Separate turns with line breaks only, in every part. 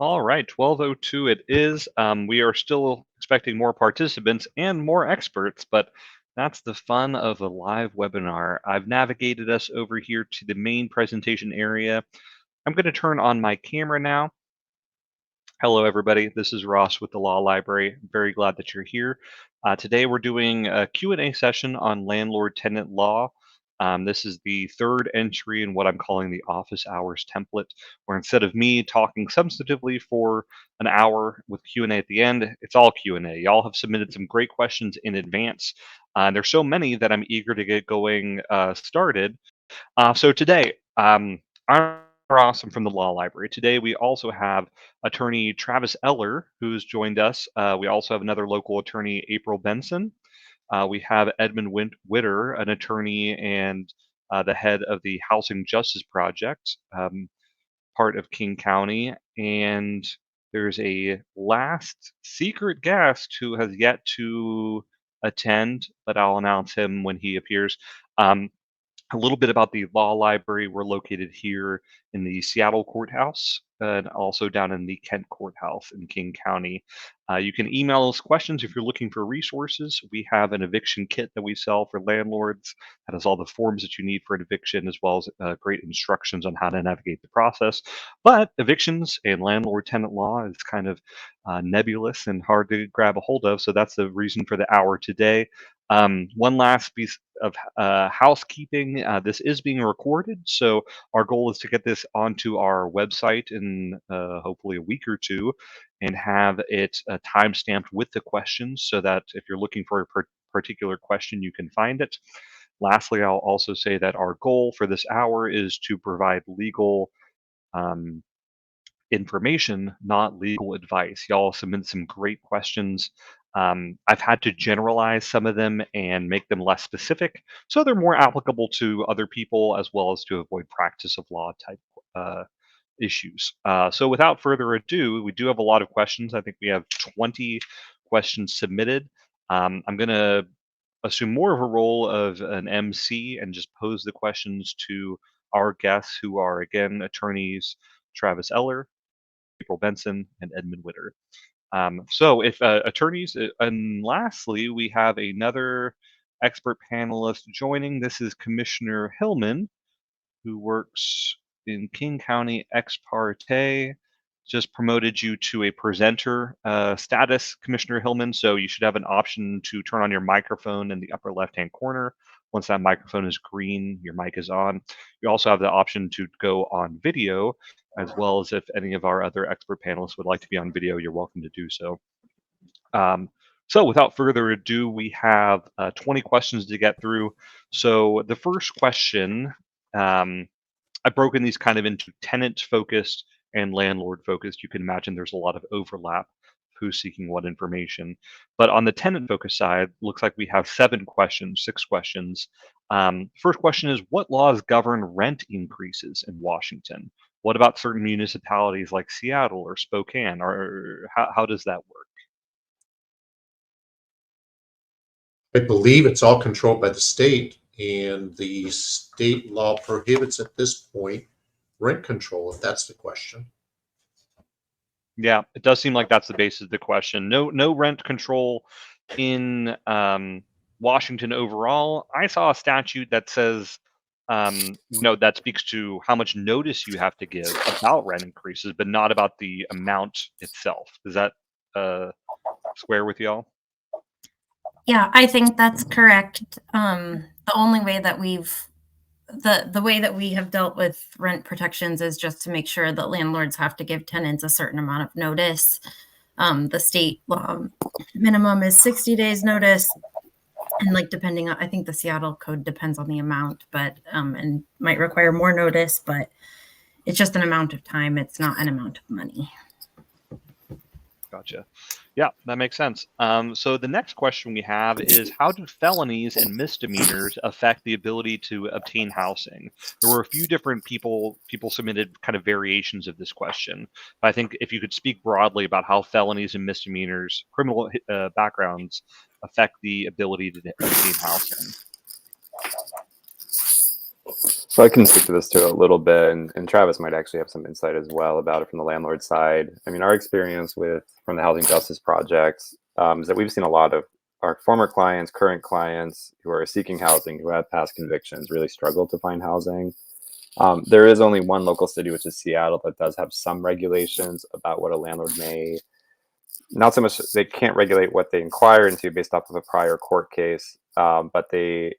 All right, 12:02 it is. We are still expecting more participants and more experts, but that's the fun of a live webinar. I've navigated us over here to the main presentation area. I'm going to turn on my camera now. Hello, everybody. This is Ross with the Law Library. Very glad that you're here. Today, we're doing a Q&A session on landlord-tenant law. This is the third entry in what I'm calling the office hours template, where instead of me talking substantively for an hour with Q&A at the end, it's all Q&A. Y'all have submitted some great questions in advance. There's so many that I'm eager to get going started. So today, I'm Awesome from the Law Library. Today, we also have attorney Travis Eller, who's joined us. We also have another local attorney, April Benson. We have Edmund Witter, an attorney and the head of the Housing Justice Project, part of King County. And there's a last secret guest who has yet to attend, but I'll announce him when he appears. A little bit about the law library. We're located here in the Seattle courthouse and also down in the Kent courthouse in King County. You can email us questions if you're looking for resources. We have an eviction kit that we sell for landlords that has all the forms that you need for an eviction, as well as great instructions on how to navigate the process. But evictions and landlord-tenant law is kind of nebulous and hard to grab a hold of, so that's the reason for the hour today. One last piece of housekeeping. This is being recorded, so our goal is to get this onto our website in hopefully a week or two and have it time-stamped with the questions so that if you're looking for a particular question, you can find it. Lastly, I'll also say that our goal for this hour is to provide legal information, not legal advice. Y'all submitted some great questions. I've had to generalize some of them and make them less specific, so they're more applicable to other people as well as to avoid practice of law type issues. So without further ado, we do have a lot of questions. I think we have 20 questions submitted. I'm going to assume more of a role of an MC and just pose the questions to our guests, who are, again, attorneys Travis Eller, April Benson, and Edmund Witter. So if attorneys, and lastly, we have another expert panelist joining. This is Commissioner Hillman, who works in King County ex parte. Just promoted you to a presenter status, Commissioner Hillman, so you should have an option to turn on your microphone in the upper left-hand corner. Once that microphone is green, your mic is on. You also have the option to go on video, as well as if any of our other expert panelists would like to be on video, you're welcome to do so. So without further ado, we have 20 questions to get through. So the first question, I've broken these kind of into tenant-focused and landlord-focused. You can imagine there's a lot of overlap, who's seeking what information. But on the tenant-focused side, looks like we have 6 questions. First question is, what laws govern rent increases in Washington? What about certain municipalities like Seattle or Spokane? Or how does that work?
I believe it's all controlled by the state, and the state law prohibits at this point rent control, if that's the question.
Yeah, it does seem like that's the basis of the question. No rent control in Washington overall. I saw a statute that says, that speaks to how much notice you have to give about rent increases, but not about the amount itself. Does that square with y'all?
Yeah, I think that's correct. The only way that the way that we have dealt with rent protections is just to make sure that landlords have to give tenants a certain amount of notice. The state law minimum is 60 days notice. And depending on, I think the Seattle code depends on the amount, but, and might require more notice, but it's just an amount of time. It's not an amount of money.
Gotcha. Yeah, that makes sense. So the next question we have is, how do felonies and misdemeanors affect the ability to obtain housing? There were a few different people submitted kind of variations of this question. But I think if you could speak broadly about how felonies and misdemeanors, criminal backgrounds, affect the ability to obtain housing.
So I can speak to this too a little bit, and Travis might actually have some insight as well about it from the landlord side. I mean, our experience from the Housing Justice Project is that we've seen a lot of our former clients, current clients who are seeking housing, who have past convictions, really struggle to find housing. There is only one local city, which is Seattle, that does have some regulations about what a landlord may, not so much, they can't regulate what they inquire into based off of a prior court case, but the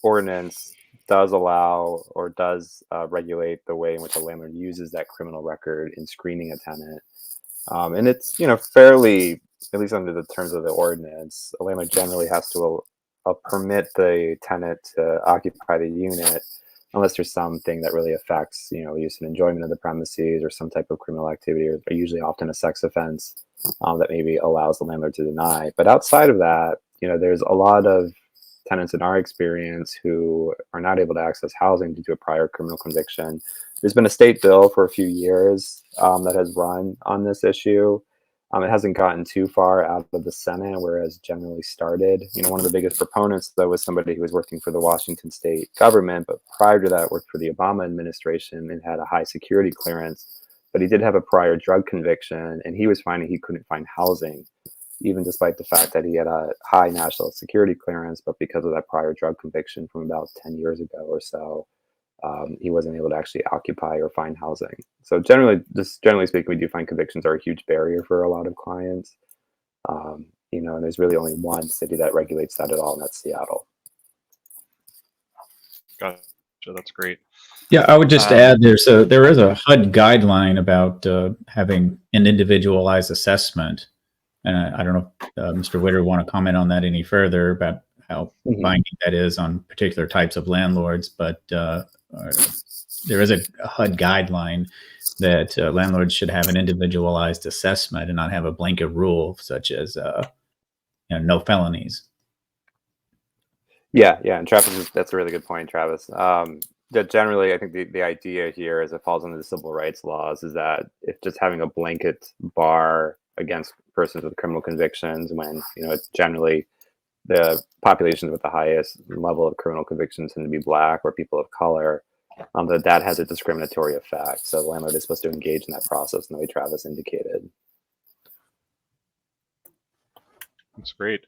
ordinance does allow or does regulate the way in which a landlord uses that criminal record in screening a tenant. And it's, fairly, at least under the terms of the ordinance, a landlord generally has to permit the tenant to occupy the unit unless there's something that really affects, use and enjoyment of the premises or some type of criminal activity, or usually often a sex offense that maybe allows the landlord to deny. But outside of that, there's a lot of tenants in our experience who are not able to access housing due to a prior criminal conviction. There's been a state bill for a few years that has run on this issue. It hasn't gotten too far out of the Senate, where it has generally started. One of the biggest proponents, though, was somebody who was working for the Washington state government, but prior to that worked for the Obama administration and had a high security clearance. But he did have a prior drug conviction, and he was finding he couldn't find housing, even despite the fact that he had a high national security clearance. But because of that prior drug conviction from about 10 years ago or so, he wasn't able to actually occupy or find housing. So generally speaking, we do find convictions are a huge barrier for a lot of clients. And there's really only one city that regulates that at all, and that's Seattle.
Gotcha. That's great.
Yeah, I would just add there is a HUD guideline about having an individualized assessment. And I don't know if Mr. Witter want to comment on that any further about how binding that is on particular types of landlords, but there is a HUD guideline that landlords should have an individualized assessment and not have a blanket rule such as no felonies.
Yeah, and Travis, that's a really good point, Travis. That generally, I think the idea here, as it falls under the civil rights laws, is that if just having a blanket bar against persons with criminal convictions, when it's generally the populations with the highest level of criminal convictions tend to be Black or people of color, that has a discriminatory effect. So the landlord is supposed to engage in that process in the way Travis indicated.
That's great.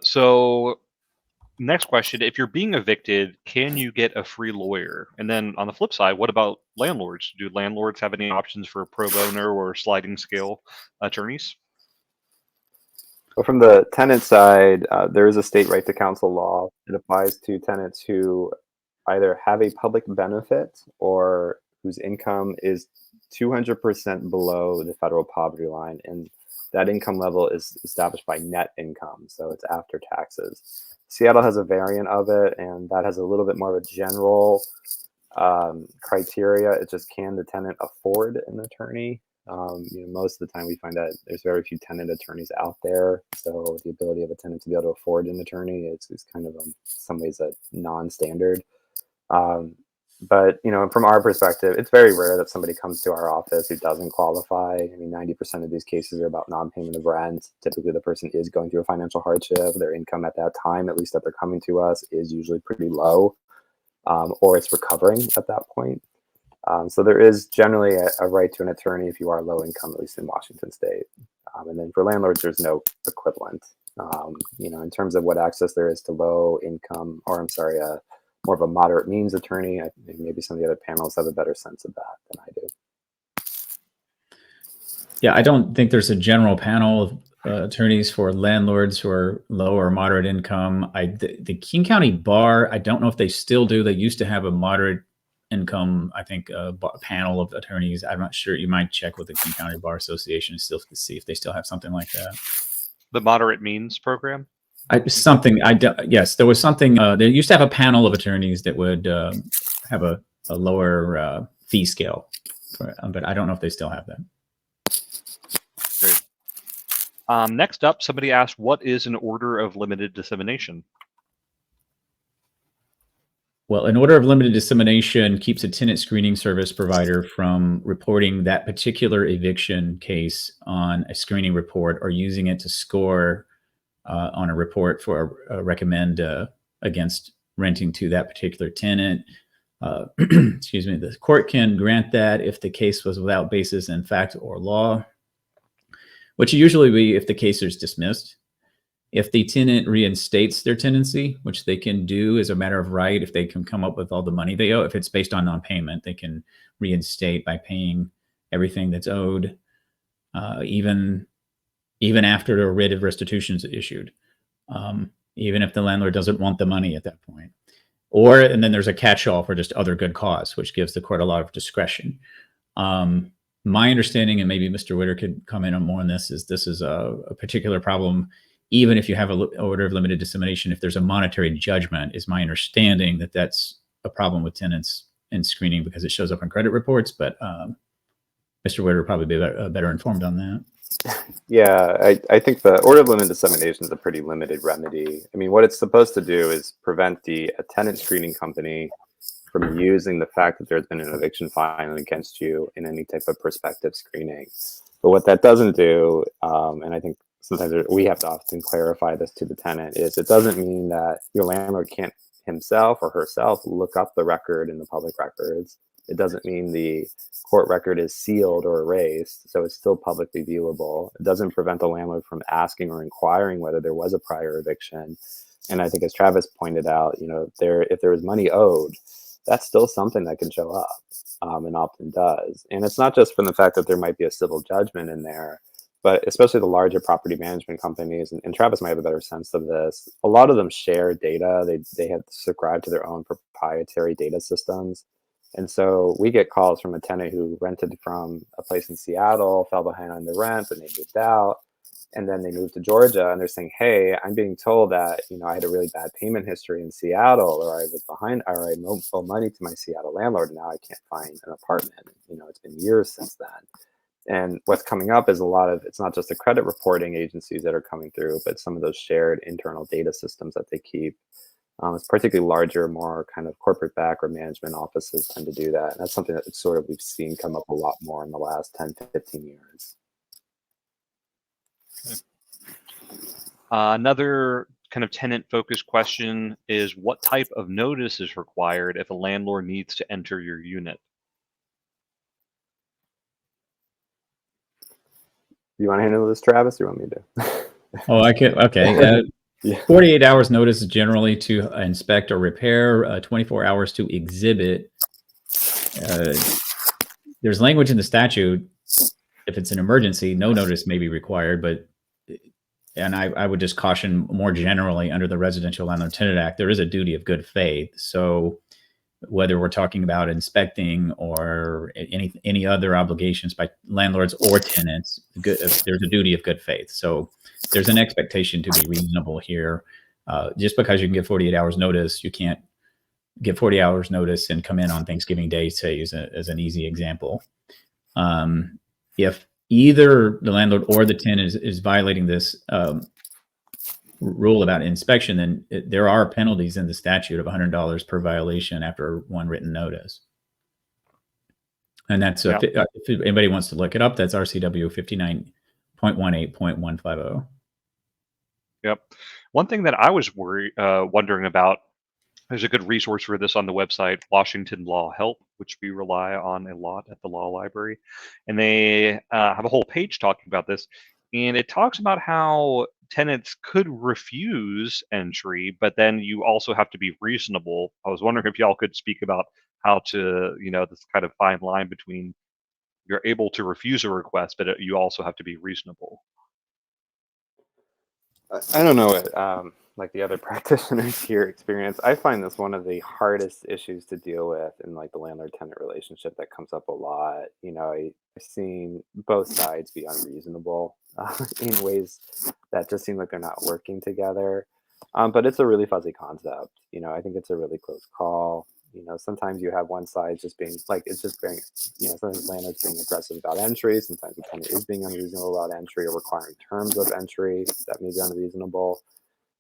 So next question, if you're being evicted, can you get a free lawyer? And then on the flip side, what about landlords? Do landlords have any options for pro bono or sliding scale attorneys?
Well, from the tenant side, there is a state right to counsel law. It applies to tenants who either have a public benefit or whose income is 200% below the federal poverty line. And that income level is established by net income, so it's after taxes. Seattle has a variant of it, and that has a little bit more of a general criteria. It just, can the tenant afford an attorney? Most of the time we find that there's very few tenant attorneys out there, so the ability of a tenant to be able to afford an attorney is kind of in some ways a non-standard. But from our perspective, it's very rare that somebody comes to our office who doesn't qualify. I mean, 90% of these cases are about non-payment of rent. Typically, the person is going through a financial hardship. Their income at that time, at least that they're coming to us, is usually pretty low, or it's recovering at that point. So there is generally a right to an attorney if you are low income, at least in Washington state. And then for landlords, there's no equivalent. In terms of what access there is to low income, more of a moderate means attorney, I think maybe some of the other panels have a better sense of that than I do.
Yeah, I don't think there's a general panel of attorneys for landlords who are low or moderate income. The King County Bar, I don't know if they still do. They used to have a moderate income, I think, panel of attorneys. I'm not sure. You might check with the King County Bar Association still to see if they still have something like that.
The moderate means program?
Yes, there was something. They used to have a panel of attorneys that would have a lower fee scale, but I don't know if they still have that.
Great. Next up, somebody asked, what is an order of limited dissemination?
Well, an order of limited dissemination keeps a tenant screening service provider from reporting that particular eviction case on a screening report or using it to score on a report for a recommend against renting to that particular tenant. Excuse me, the court can grant that if the case was without basis in fact or law, which usually be if the case is dismissed. If the tenant reinstates their tenancy, which they can do as a matter of right, if they can come up with all the money they owe, if it's based on non-payment, they can reinstate by paying everything that's owed, even after a writ of restitution is issued, even if the landlord doesn't want the money at that point. And then there's a catch-all for just other good cause, which gives the court a lot of discretion. My understanding, and maybe Mr. Witter could comment on more on this, is this is a particular problem. Even if you have an order of limited dissemination, if there's a monetary judgment, is my understanding that that's a problem with tenants and screening because it shows up in credit reports. But Mr. Witter would probably be better informed on that.
Yeah, I think the order of limited dissemination is a pretty limited remedy. I mean, what it's supposed to do is prevent a tenant screening company from using the fact that there's been an eviction filing against you in any type of prospective screening. But what that doesn't do, and I think sometimes we have to often clarify this to the tenant, is it doesn't mean that your landlord can't himself or herself look up the record in the public records. It doesn't mean the court record is sealed or erased, so it's still publicly viewable. It doesn't prevent the landlord from asking or inquiring whether there was a prior eviction. And I think, as Travis pointed out, if there was money owed, that's still something that can show up, and often does. And it's not just from the fact that there might be a civil judgment in there, but especially the larger property management companies, and Travis might have a better sense of this, a lot of them share data. They have subscribed to their own proprietary data systems. And so we get calls from a tenant who rented from a place in Seattle, fell behind on the rent, and they moved out. And then they moved to Georgia, and they're saying, hey, I'm being told that, I had a really bad payment history in Seattle, or I was behind, or I owe money to my Seattle landlord, and now I can't find an apartment. It's been years since then. And what's coming up is it's not just the credit reporting agencies that are coming through, but some of those shared internal data systems that they keep. It's particularly larger, more kind of corporate back or management offices tend to do that. And that's something that we've seen come up a lot more in the last 10 to 15 years.
Another kind of tenant-focused question is, what type of notice is required if a landlord needs to enter your unit?
You want to handle this, Travis, or you want me to?
Oh, I can. Okay.
Yeah.
48 hours notice generally to inspect or repair, 24 hours to exhibit. There's language in the statute. If it's an emergency, no notice may be required, and I would just caution more generally under the Residential Landlord Tenant Act, there is a duty of good faith. So whether we're talking about inspecting or any other obligations by landlords or tenants, there's a duty of good faith. So there's an expectation to be reasonable here. Just because you can give 48 hours notice, you can't give 40 hours notice and come in on Thanksgiving Day, say, as an easy example. If either the landlord or the tenant is violating this rule about inspection, then there are penalties in the statute of $100 per violation after one written notice. And that's if anybody wants to look it up, that's RCW 59.18.150.
Yep. One thing that I was wondering about, there's a good resource for this on the website, Washington Law Help, which we rely on a lot at the law library. And they have a whole page talking about this. And it talks about how tenants could refuse entry, but then you also have to be reasonable. I was wondering if y'all could speak about how to, this kind of fine line between you're able to refuse a request, but you also have to be reasonable.
I don't know what like the other practitioners here experience. I find this one of the hardest issues to deal with in like the landlord-tenant relationship that comes up a lot. I've seen both sides be unreasonable in ways that just seem like they're not working together. But it's a really fuzzy concept. I think it's a really close call. Sometimes you have one side just being like, it's just being, sometimes landlords being aggressive about entry. Sometimes the tenant is being unreasonable about entry or requiring terms of entry that may be unreasonable.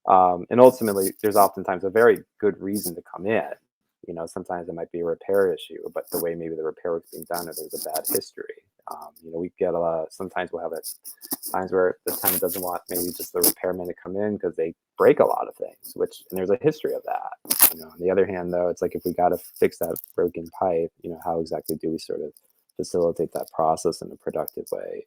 And ultimately, there's oftentimes a very good reason to come in. Sometimes it might be a repair issue, but the way maybe the repair was being done, or there's a bad history. We get a lot. Sometimes we'll have times where the tenant doesn't want maybe just the repairman to come in because they break a lot of things, and there's a history of that. On the other hand, though, it's like if we got to fix that broken pipe, how exactly do we sort of facilitate that process in a productive way?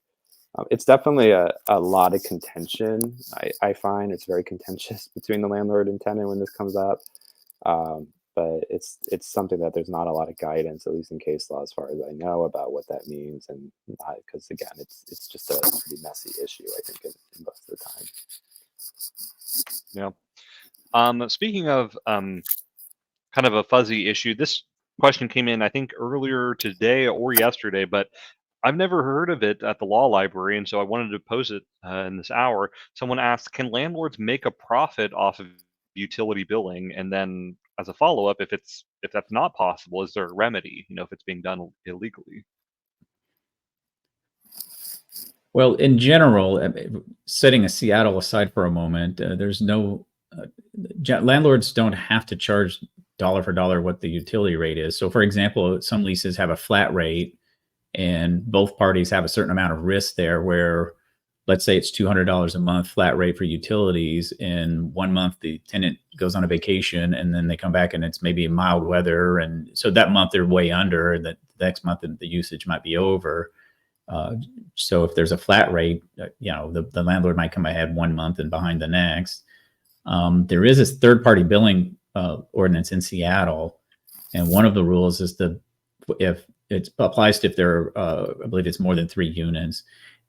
It's definitely a lot of contention. I find it's very contentious between the landlord and tenant when this comes up. But it's something that there's not a lot of guidance, at least in case law, as far as I know, about what that means, and because again, it's just a pretty messy issue, I think, in most of the time.
Yeah. Speaking of kind of a fuzzy issue, this question came in, I think, earlier today or yesterday, but I've never heard of it at the law library, and so I wanted to pose it in this hour. Someone asked, can landlords make a profit off of utility billing? And then as a follow-up, if that's not possible, is there a remedy, if it's being done illegally?
Well, in general, setting Seattle aside for a moment, there's no landlords don't have to charge dollar for dollar what the utility rate is. So for example, some leases have a flat rate and both parties have a certain amount of risk there, where let's say it's $200 a month flat rate for utilities. In 1 month, the tenant goes on a vacation and then they come back and it's maybe mild weather. And so that month they're way under, and the next month the usage might be over. So if there's a flat rate, the landlord might come ahead 1 month and behind the next. There is this third-party billing ordinance in Seattle, and one of the rules is if it applies to if there are, I believe it's more than 3 units,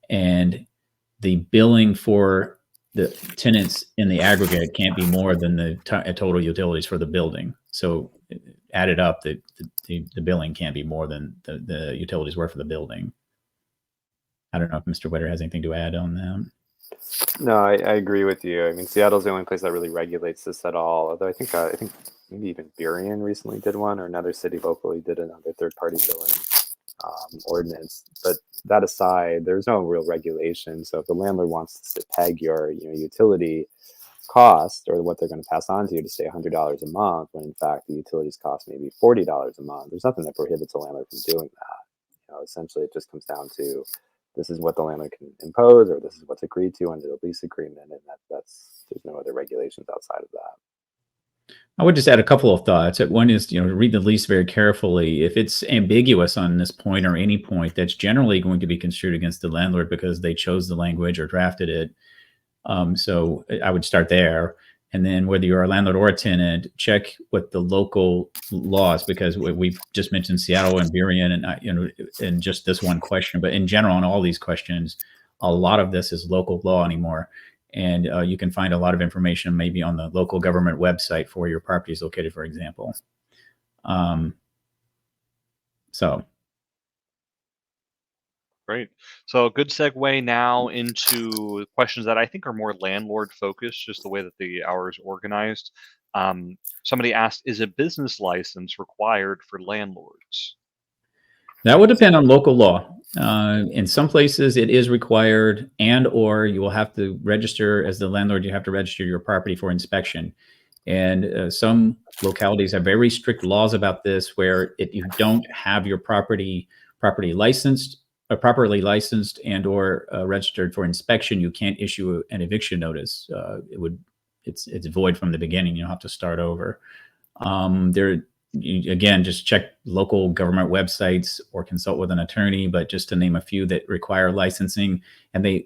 and the billing for the tenants in the aggregate can't be more than the total utilities for the building. So added up, the billing can't be more than the utilities were for the building. I don't know if Mr. Witter has anything to add on that.
No, I agree with you. I mean, Seattle's the only place that really regulates this at all. Although I think maybe even Burien recently did one, or another city locally did another third-party billing ordinance. But that aside, there's no real regulation. So if the landlord wants to peg your utility cost, or what they're going to pass on to you, to say $100 a month, when in fact the utilities cost maybe $40 a month, there's nothing that prohibits a landlord from doing that. Essentially, it just comes down to, this is what the landlord can impose, or this is what's agreed to under the lease agreement, and there's no other regulations outside of that.
I would just add a couple of thoughts. One is, read the lease very carefully. If it's ambiguous on this point or any point, that's generally going to be construed against the landlord because they chose the language or drafted it. So I would start there. And then whether you're a landlord or a tenant, check what the local laws, because we've just mentioned Seattle and Burien and in just this one question, but in general, on all these questions, a lot of this is local law anymore. And you can find a lot of information maybe on the local government website for where your property is located, for example.
Great. So a good segue now into questions that I think are more landlord focused, just the way that the hour is organized. Somebody asked, is a business license required for landlords?
That would depend on local law. In some places it is required, or you will have to register as the landlord. You have to register your property for inspection. And some localities have very strict laws about this, where if you don't have your property licensed, properly licensed and or registered for inspection, you can't issue an eviction notice. It's void from the beginning. You'll have to start over. Again, just check local government websites or consult with an attorney, but just to name a few that require licensing, and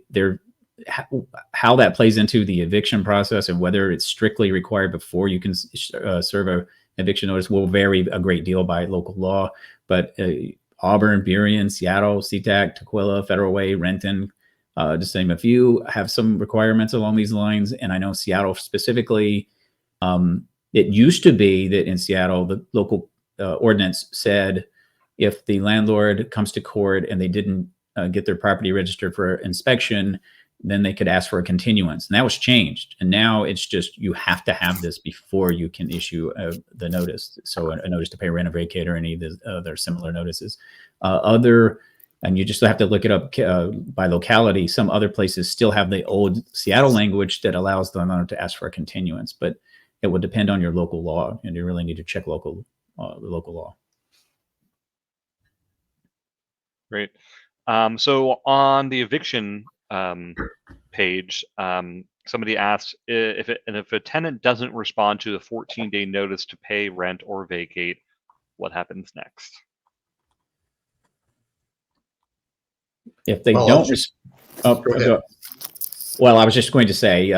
how that plays into the eviction process and whether it's strictly required before you can serve an eviction notice will vary a great deal by local law. But Auburn, Burien, Seattle, SeaTac, Tukwila, Federal Way, Renton, just to name a few, have some requirements along these lines. And I know Seattle specifically, it used to be that in Seattle, the local ordinance said if the landlord comes to court and they didn't get their property registered for inspection, then they could ask for a continuance. And that was changed. And now it's just, you have to have this before you can issue the notice. So a notice to pay rent or vacate or any of the other similar notices. And you just have to look it up by locality. Some other places still have the old Seattle language that allows the landlord to ask for a continuance, but it would depend on your local law, and you really need to check the local law.
Great. So on the eviction page, somebody asked if a tenant doesn't respond to the 14-day notice to pay rent or vacate, what happens next?
If they
Well,
don't,
go ahead.
well, I was just going to say,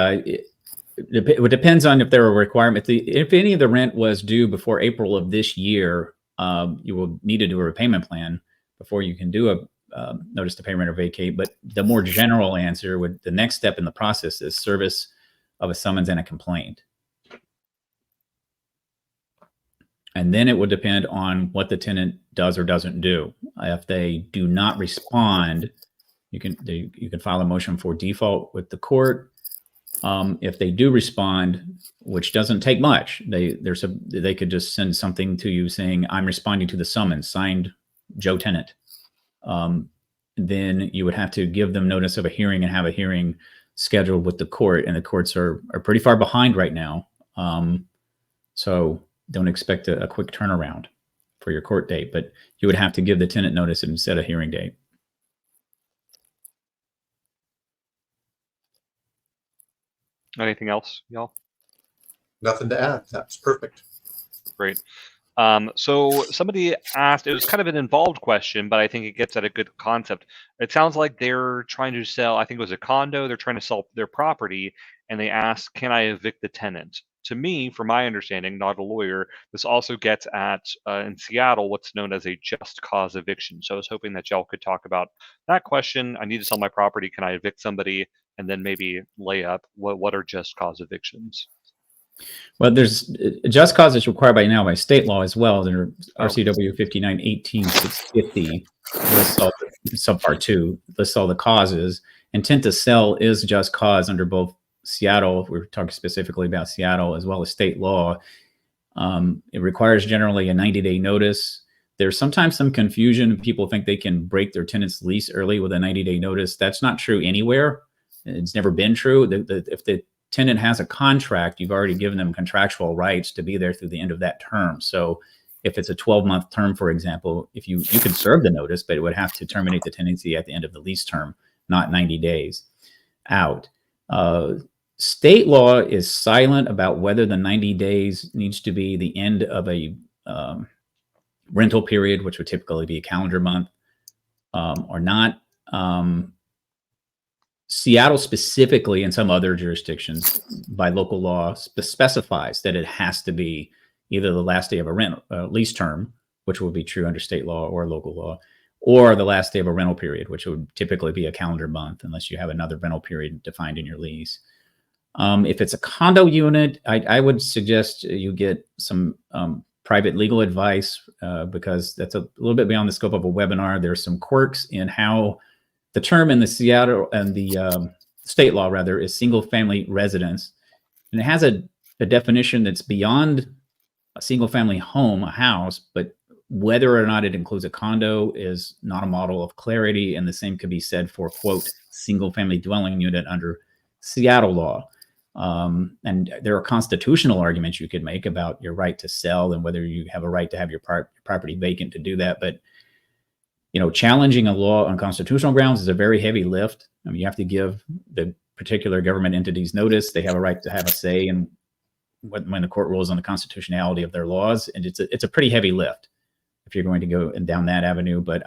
it depends on if there are a requirement. If any of the rent was due before April of this year, you will need to do a repayment plan before you can do a notice to pay rent or vacate. But the more general answer would, the next step in the process is service of a summons and a complaint. And then it would depend on what the tenant does or doesn't do. If they do not respond, you can file a motion for default with the court. If they do respond, which doesn't take much, they could just send something to you saying, "I'm responding to the summons, signed Joe Tenant." Then you would have to give them notice of a hearing and have a hearing scheduled with the court. And the courts are pretty far behind right now, so don't expect a quick turnaround for your court date. But you would have to give the tenant notice and set a hearing date.
Anything else, y'all?
Nothing to add. That's perfect.
Great. So somebody asked, it was kind of an involved question, but I think it gets at a good concept. It sounds like they're trying to sell, I think it was a condo, they're trying to sell their property, and they asked, can I evict the tenant? To me, from my understanding, not a lawyer, this also gets at, in Seattle, what's known as a just cause eviction. So I was hoping that y'all could talk about that question. I need to sell my property, can I evict somebody? And then maybe lay up, what are just cause evictions?
Well, there's just cause is required by now by state law as well. There RCW 59-18-650 lists all subpart 2 lists all the causes. Intent to sell is just cause under both Seattle. We're talking specifically about Seattle as well as state law. It requires generally a 90-day notice. There's sometimes some confusion. People think they can break their tenant's lease early with a 90-day notice. That's not true anywhere. It's never been true. If the tenant has a contract, you've already given them contractual rights to be there through the end of that term. So if it's a 12-month term, for example, if you can serve the notice, but it would have to terminate the tenancy at the end of the lease term, not 90 days out. State law is silent about whether the 90 days needs to be the end of a rental period, which would typically be a calendar month, or not. Seattle specifically, and some other jurisdictions by local law, specifies that it has to be either the last day of a lease term, which would be true under state law or local law, or the last day of a rental period, which would typically be a calendar month, unless you have another rental period defined in your lease. If it's a condo unit, I would suggest you get some private legal advice, because that's a little bit beyond the scope of a webinar. There's some quirks in how the term in the Seattle and the state law, rather, is single family residence. And it has a definition that's beyond a single family home, a house, but whether or not it includes a condo is not a model of clarity. And the same could be said for, quote, single family dwelling unit under Seattle law. And there are constitutional arguments you could make about your right to sell and whether you have a right to have your property vacant to do that. But challenging a law on constitutional grounds is a very heavy lift. I mean, you have to give the particular government entities notice. They have a right to have a say in when the court rules on the constitutionality of their laws, and it's a pretty heavy lift if you're going to go down that avenue. But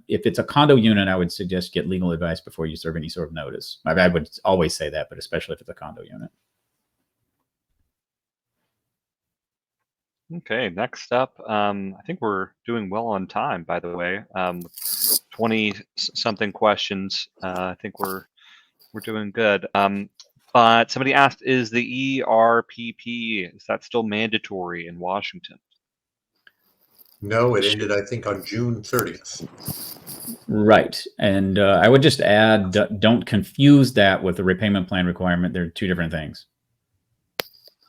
if it's a condo unit, I would suggest get legal advice before you serve any sort of notice. I would always say that, but especially if it's a condo unit.
Okay, next up, I think we're doing well on time, by the way. 20-something questions. I think we're doing good. But somebody asked, is the ERPP, is that still mandatory in Washington?
No, it ended, I think, on June 30th.
Right. And I would just add, don't confuse that with the repayment plan requirement. They're two different things.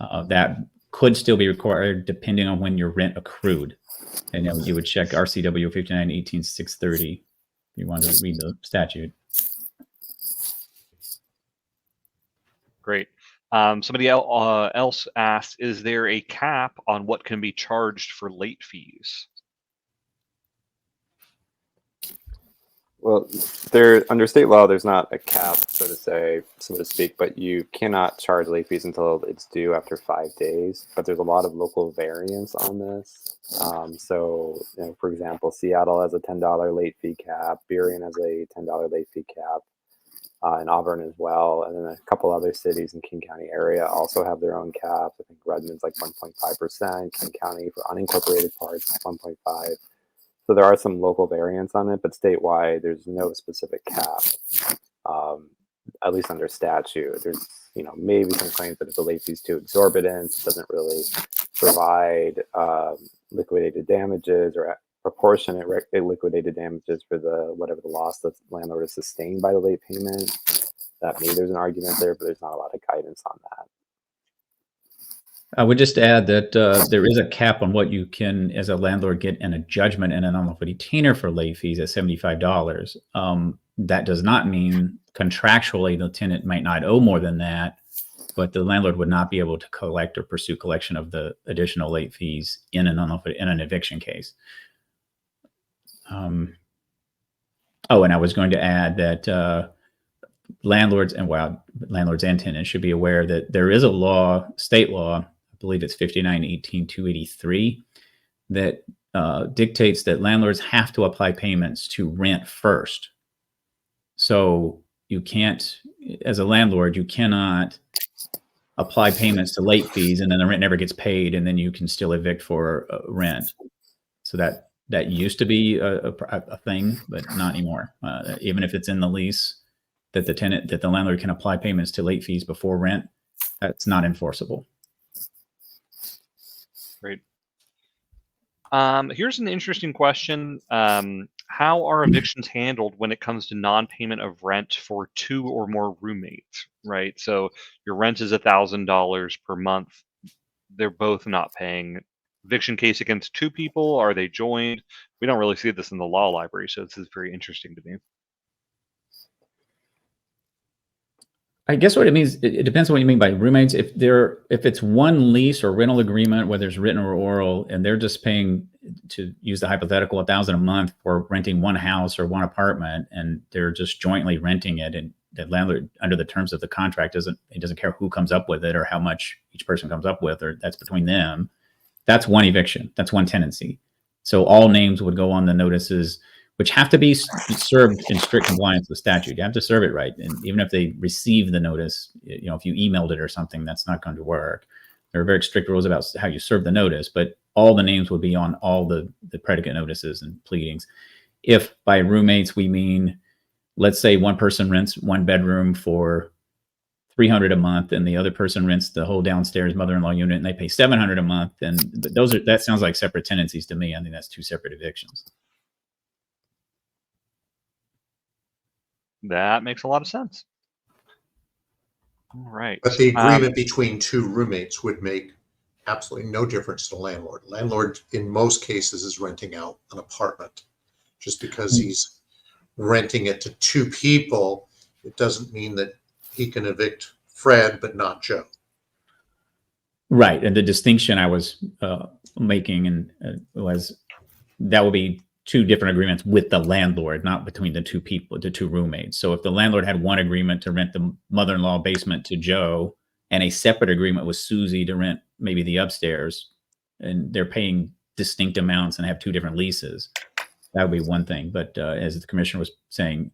That could still be required depending on when your rent accrued. And you would check RCW 59-18-630 if you want to read the statute.
Great. Somebody else asked, is there a cap on what can be charged for late fees?
Well, under state law, there's not a cap, so to speak, but you cannot charge late fees until it's due after 5 days. But there's a lot of local variance on this. So, for example, Seattle has a $10 late fee cap. Burien has a $10 late fee cap, and Auburn as well. And then a couple other cities in King County area also have their own caps. I think Redmond's like 1.5%. King County for unincorporated parts is 1.5. So there are some local variants on it, but statewide, there's no specific cap, at least under statute. There's, maybe some claims that if the late fee is too exorbitant, it doesn't really provide liquidated damages or proportionate liquidated damages for whatever the loss the landlord is sustained by the late payment. That maybe there's an argument there, but there's not a lot of guidance on that.
I would just add that there is a cap on what you can, as a landlord, get in a judgment and an unlawful detainer for late fees at $75. That does not mean contractually the tenant might not owe more than that, but the landlord would not be able to collect or pursue collection of the additional late fees in an eviction case. And I was going to add that landlords and tenants should be aware that there is a law, state law, I believe it's 5918-283, that dictates that landlords have to apply payments to rent first. So you can't, as a landlord, you cannot apply payments to late fees and then the rent never gets paid and then you can still evict for rent. So that used to be a thing, but not anymore. Even if it's in the lease that the landlord can apply payments to late fees before rent, that's not enforceable.
Great. Here's an interesting question. How are evictions handled when it comes to non-payment of rent for 2 or more roommates, right? So your rent is $1,000 per month. They're both not paying. Eviction case against 2 people, are they joined? We don't really see this in the law library, so this is very interesting to me.
I guess what it means, it depends on what you mean by roommates. If it's one lease or rental agreement, whether it's written or oral, and they're just paying, to use the hypothetical, $1,000 a month for renting one house or one apartment, and they're just jointly renting it, and the landlord, under the terms of the contract, doesn't care who comes up with it or how much each person comes up with, or that's between them. That's one eviction. That's one tenancy. So all names would go on the notices, which have to be served in strict compliance with statute. You have to serve it right. And even if they receive the notice, if you emailed it or something, that's not going to work. There are very strict rules about how you serve the notice, but all the names would be on all the predicate notices and pleadings. If by roommates we mean, let's say one person rents one bedroom for $300 a month and the other person rents the whole downstairs mother-in-law unit and they pay $700 a month, and that sounds like separate tenancies to me. I think that's 2 separate evictions.
That makes a lot of sense. All right.
But the agreement between 2 roommates would make absolutely no difference to the landlord. Landlord, in most cases, is renting out an apartment. Just because he's renting it to 2 people, it doesn't mean that he can evict Fred, but not Joe.
Right. And the distinction I was making was that will be 2 different agreements with the landlord, not between the 2 people, the 2 roommates. So if the landlord had one agreement to rent the mother-in-law basement to Joe and a separate agreement with Susie to rent maybe the upstairs, and they're paying distinct amounts and have 2 different leases, that would be one thing. But as the commissioner was saying,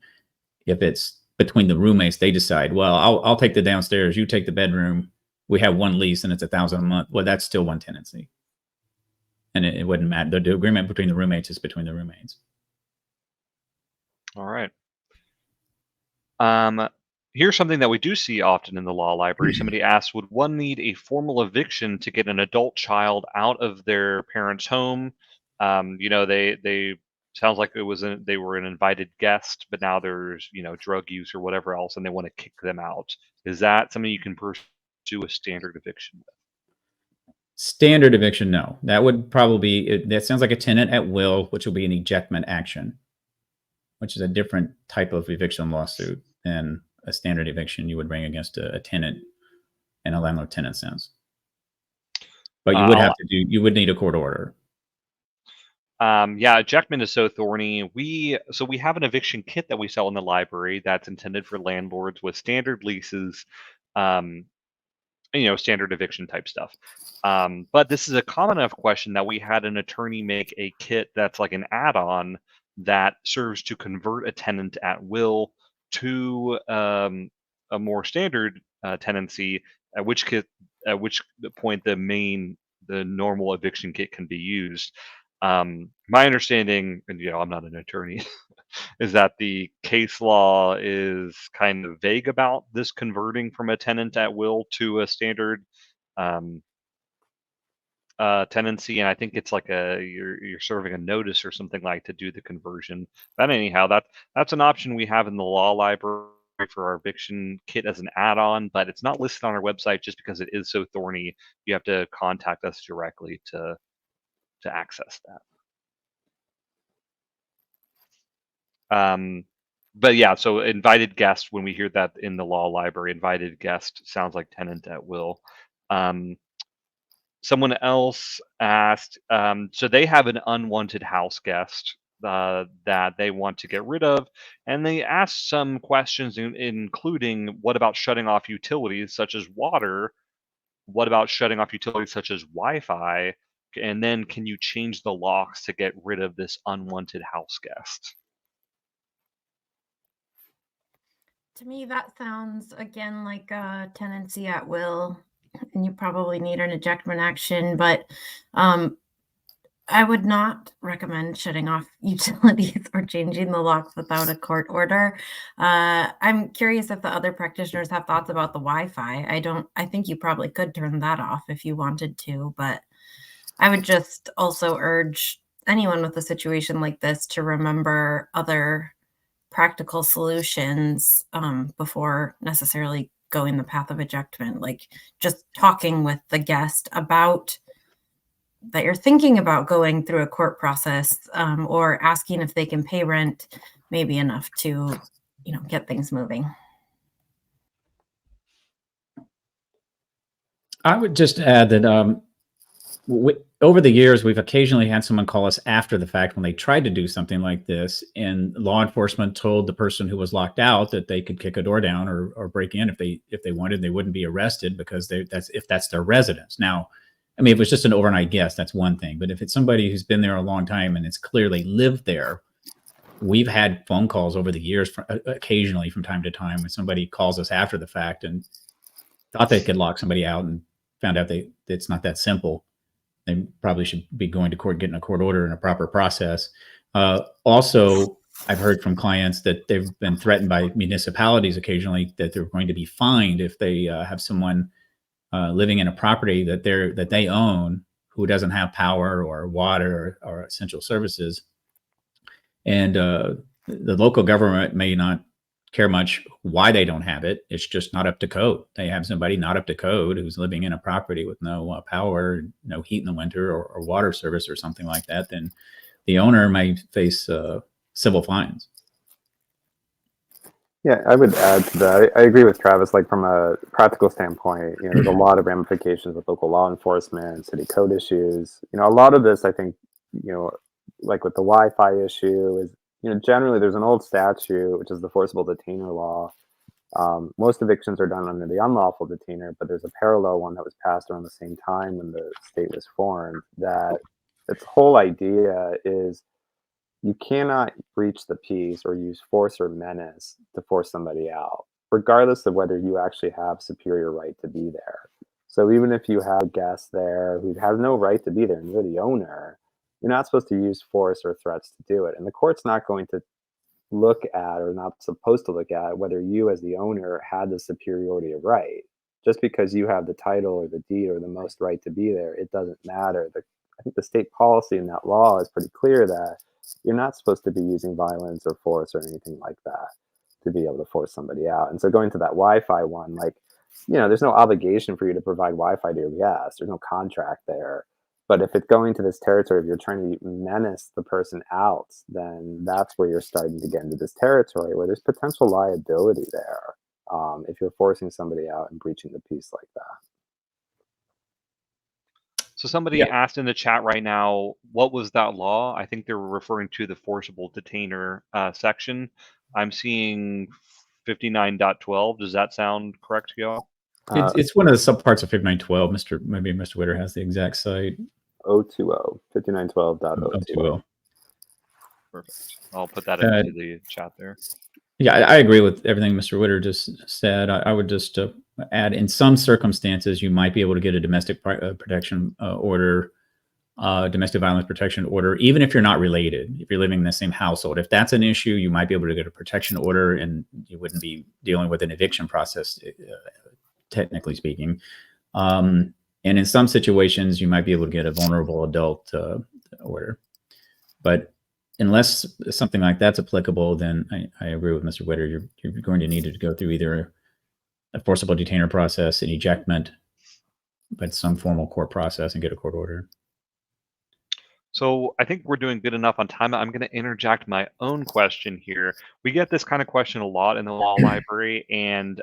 if it's between the roommates, they decide, well, I'll take the downstairs, you take the bedroom, we have one lease and it's $1,000 a month. Well, that's still one tenancy. And it wouldn't matter. The agreement between the roommates is between the roommates.
All right. Here's something that we do see often in the law library. Somebody asked, would one need a formal eviction to get an adult child out of their parents' home? They sounds like they were an invited guest, but now there's drug use or whatever else, and they want to kick them out. Is that something you can pursue a standard eviction with?
Standard eviction, no. That would probably be, that sounds like a tenant at will, which will be an ejectment action, which is a different type of eviction lawsuit than a standard eviction you would bring against a tenant in a landlord-tenant sense. But you would need a court order.
Yeah, ejectment is so thorny. We have an eviction kit that we sell in the library that's intended for landlords with standard leases, um, standard eviction type stuff. But this is a common enough question that we had an attorney make a kit that's like an add-on that serves to convert a tenant at will to a more standard tenancy. At which point the normal eviction kit can be used. My understanding, and I'm not an attorney, is that the case law is kind of vague about this converting from a tenant at will to a standard um, tenancy, and I think it's like you're serving a notice or something like to do the conversion. But anyhow, that's an option we have in the law library for our eviction kit as an add-on, but it's not listed on our website just because it is so thorny. You have to contact us directly to access that. But yeah, so invited guest, when we hear that in the law library, invited guest sounds like tenant at will. Someone else asked, so they have an unwanted house guest that they want to get rid of, and they asked some questions, including what about shutting off utilities such as water? What about shutting off utilities such as Wi-Fi? And then can you change the locks to get rid of this unwanted house guest?
To me, that sounds again like a tenancy at will, and you probably need an ejectment action, but I would not recommend shutting off utilities or changing the locks without a court order. I'm curious if the other practitioners have thoughts about the Wi-Fi. I think you probably could turn that off if you wanted to, but I would just also urge anyone with a situation like this to remember other practical solutions before necessarily going the path of ejectment, like just talking with the guest about that you're thinking about going through a court process, or asking if they can pay rent, may be enough to get things moving.
I would just add that over the years, we've occasionally had someone call us after the fact when they tried to do something like this, and law enforcement told the person who was locked out that they could kick a door down or break in if they wanted. They wouldn't be arrested because that's their residence. Now, I mean, if it was just an overnight guest, that's one thing. But if it's somebody who's been there a long time and it's clearly lived there, we've had phone calls over the years, occasionally from time to time, when somebody calls us after the fact and thought they could lock somebody out and found out it's not that simple. They probably should be going to court, getting a court order and a proper process. Also, I've heard from clients that they've been threatened by municipalities occasionally that they're going to be fined if they have someone living in a property that they own who doesn't have power or water or essential services. And the local government may not care much why they don't have it. It's just not up to code. They have somebody not up to code who's living in a property with no power, no heat in the winter, or water service or something like that. Then the owner may face civil fines.
Yeah, I would add to that. I agree with Travis. Like from a practical standpoint, there's a lot of ramifications with local law enforcement, city code issues. A lot of this, I think, like with the Wi-Fi issue, is generally there's an old statute which is the forcible detainer law. Most evictions are done under the unlawful detainer, but there's a parallel one that was passed around the same time when the state was formed. That its whole idea is you cannot breach the peace or use force or menace to force somebody out, regardless of whether you actually have superior right to be there. So even if you have guests there who have no right to be there and you're the owner, you're not supposed to use force or threats to do it. And the court's not going to look at, or not supposed to look at, whether you as the owner had the superiority of right. Just because you have the title or the deed or the most right to be there, it doesn't matter. I think the state policy in that law is pretty clear that you're not supposed to be using violence or force or anything like that to be able to force somebody out. And so going to that Wi-Fi one, like, there's no obligation for you to provide Wi-Fi to your guests. There's no contract there. But if it's going to this territory, if you're trying to menace the person out, then that's where you're starting to get into this territory where there's potential liability there if you're forcing somebody out and breaching the peace like that.
So somebody
Yeah.
asked in the chat right now, what was that law? I think they were referring to the forcible detainer section. I'm seeing 59.12. Does that sound correct to y'all?
It's one of the subparts of 5912. Maybe Mr. Witter has the exact site.
020, 5912.020.
Perfect. I'll put that into the chat there.
Yeah, I agree with everything Mr. Witter just said. I would just add, in some circumstances, you might be able to get a domestic protection order, domestic violence protection order, even if you're not related, if you're living in the same household. If that's an issue, you might be able to get a protection order, and you wouldn't be dealing with an eviction process, technically speaking. And in some situations, you might be able to get a vulnerable adult order. But unless something like that's applicable, then I agree with Mr. Witter. You're going to need to go through either a forcible detainer process, an ejectment, but some formal court process and get a court order.
So I think we're doing good enough on time. I'm going to interject my own question here. We get this kind of question a lot in the law library, and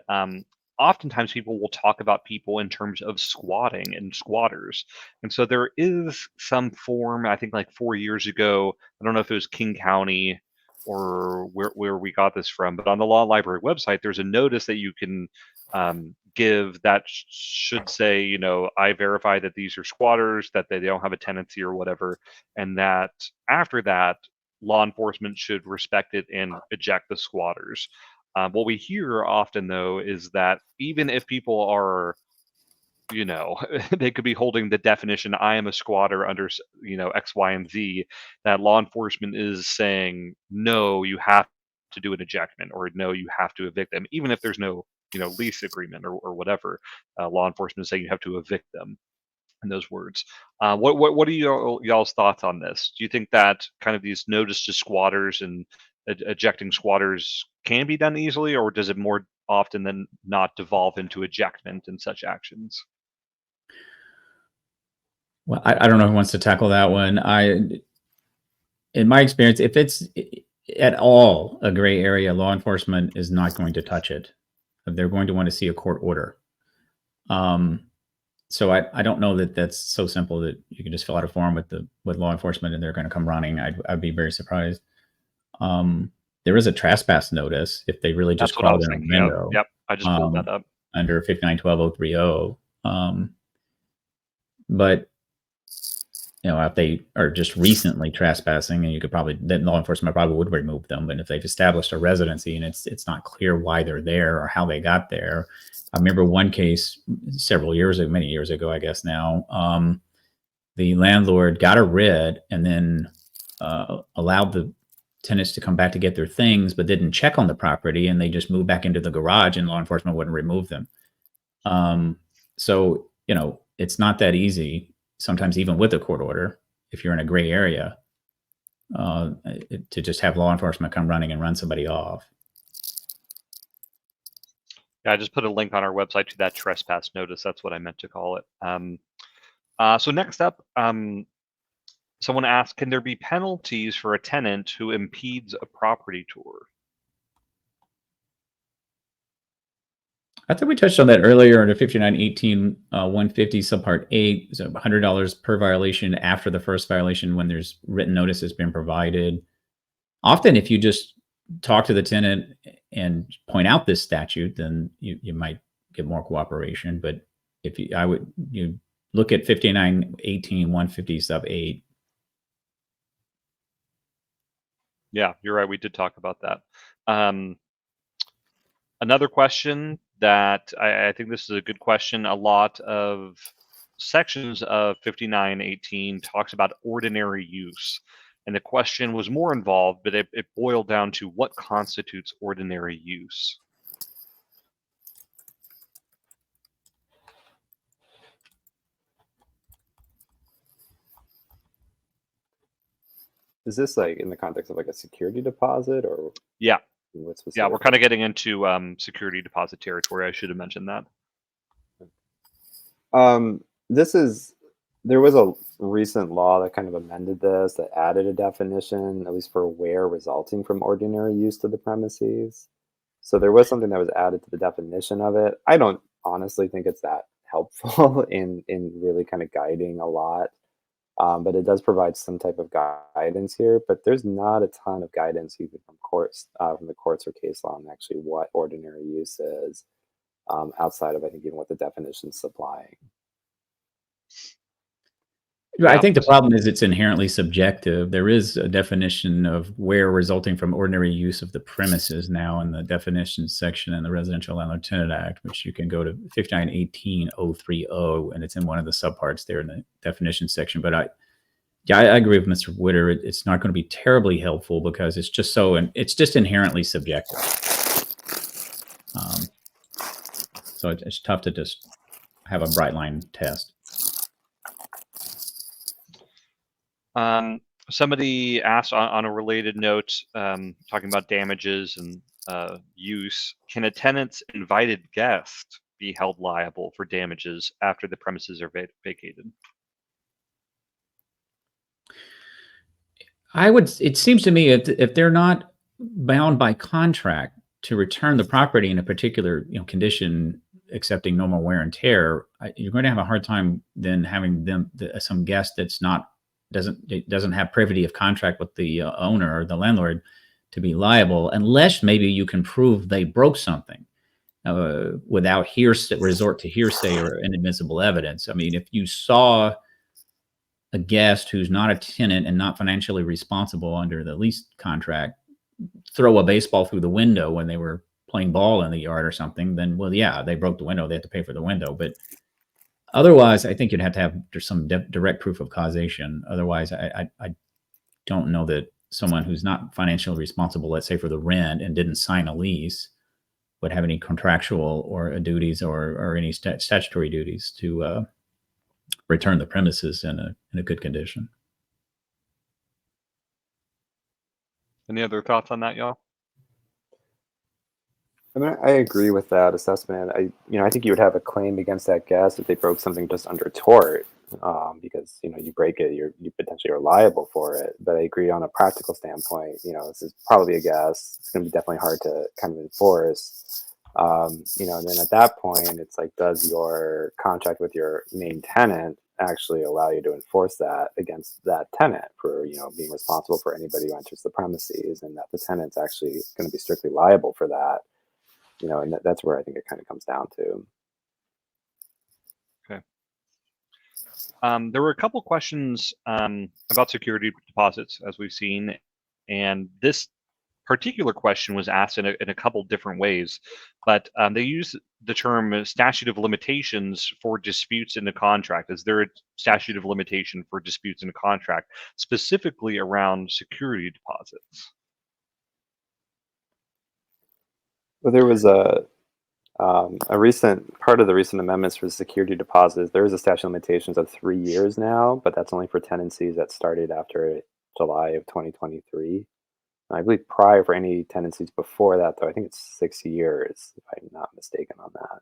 oftentimes people will talk about people in terms of squatting and squatters. And so there is some form, I think like 4 years ago, I don't know if it was King County or where we got this from, but on the law library website, there's a notice that you can give that should say, you know, I verify that these are squatters, that they don't have a tenancy or whatever, and that after that, law enforcement should respect it and eject the squatters. What we hear often, though, is that even if people are, you know, they could be holding the definition, I am a squatter under, you know, X, Y, and Z, that law enforcement is saying, no, you have to do an ejectment, or no, you have to evict them, even if there's no, you know, lease agreement or whatever. Law enforcement is saying you have to evict them, in those words. What are y'all's thoughts on this? Do you think that kind of these notice to squatters and ejecting squatters can be done easily, or does it more often than not devolve into ejectment and such actions?
Well, I don't know who wants to tackle that one. In my experience, if it's at all a gray area, law enforcement is not going to touch it. They're going to want to see a court order. So I don't know that that's so simple that you can just fill out a form with law enforcement and they're going to come running. I'd be very surprised. There is a trespass notice if they really just crawled in a window.
Yep, I just pulled that up
under 5912.030. But you know, if they are just recently trespassing, and you could probably, then law enforcement probably would remove them. But if they've established a residency and it's not clear why they're there or how they got there. I remember one case several years ago, many years ago, I guess now, the landlord got a writ and then allowed the tenants to come back to get their things, but didn't check on the property, and they just moved back into the garage, and law enforcement wouldn't remove them. So, you know, it's not that easy. Sometimes even with a court order, if you're in a gray area, to just have law enforcement come running and run somebody off.
Yeah, I just put a link on our website to that trespass notice. That's what I meant to call it. So next up, someone asked, can there be penalties for a tenant who impedes a property tour?
I think we touched on that earlier under 5918 150 subpart 8. So $100 per violation after the first violation when there's written notice has been provided. Often, if you just talk to the tenant and point out this statute, then you might get more cooperation. But if you look at 5918 150 sub 8.
Yeah, you're right. We did talk about that. Another question that I think this is a good question. A lot of sections of 5918 talks about ordinary use. And the question was more involved, but it boiled down to what constitutes ordinary use.
Is this like in the context of like a security deposit, or
yeah,
what's specific?
Yeah, we're kind of getting into security deposit territory. I should have mentioned that.
There was a recent law that kind of amended this, that added a definition, at least for where resulting from ordinary use to the premises. So there was something that was added to the definition of it. I don't honestly think it's that helpful in really kind of guiding a lot. But it does provide some type of guidance here, but there's not a ton of guidance even from courts, from the courts or case law on actually what ordinary use is, outside of, I think, even what the definition's supplying.
I
Yeah.
think the problem is it's inherently subjective. There is a definition of where resulting from ordinary use of the premises now in the definitions section in the Residential Landlord Tenant Act, which you can go to 5918.030, and it's in one of the subparts there in the definition section. But I agree with Mr. Witter. It's not going to be terribly helpful because it's just it's just inherently subjective. So it's tough to just have a bright line test.
Somebody asked on a related note, talking about damages and use, can a tenant's invited guest be held liable for damages after the premises are vacated?
It seems to me if they're not bound by contract to return the property in a particular condition, accepting normal wear and tear, you're going to have a hard time then having some guest that's doesn't have privity of contract with the owner or the landlord to be liable, unless maybe you can prove they broke something without resort to hearsay or inadmissible evidence. I mean, if you saw a guest who's not a tenant and not financially responsible under the lease contract throw a baseball through the window when they were playing ball in the yard or something, then, well, yeah, they broke the window. They have to pay for the window. But otherwise, I think you'd have to have some direct proof of causation. Otherwise, I don't know that someone who's not financially responsible, let's say for the rent, and didn't sign a lease, would have any contractual or duties or any statutory duties to return the premises in a good condition.
Any other thoughts on that, y'all?
I mean, I agree with that assessment. I think you would have a claim against that guest if they broke something just under tort, because you break it, you potentially are liable for it. But I agree on a practical standpoint. This is probably a guest. It's going to be definitely hard to kind of enforce. And then at that point, it's like, does your contract with your main tenant actually allow you to enforce that against that tenant for being responsible for anybody who enters the premises, and that the tenant's actually going to be strictly liable for that? And that's where I think it kind of comes down to.
Okay. There were a couple questions about security deposits, as we've seen, and this particular question was asked in a couple different ways, but they use the term statute of limitations for disputes in the contract. Is there a statute of limitation for disputes in a contract, specifically around security deposits?
Well, there was a recent part of the recent amendments for security deposits. There is a statute of limitations of 3 years now, but that's only for tenancies that started after July of 2023. I believe prior for any tenancies before that, though, I think it's 6 years, if I'm not mistaken on that.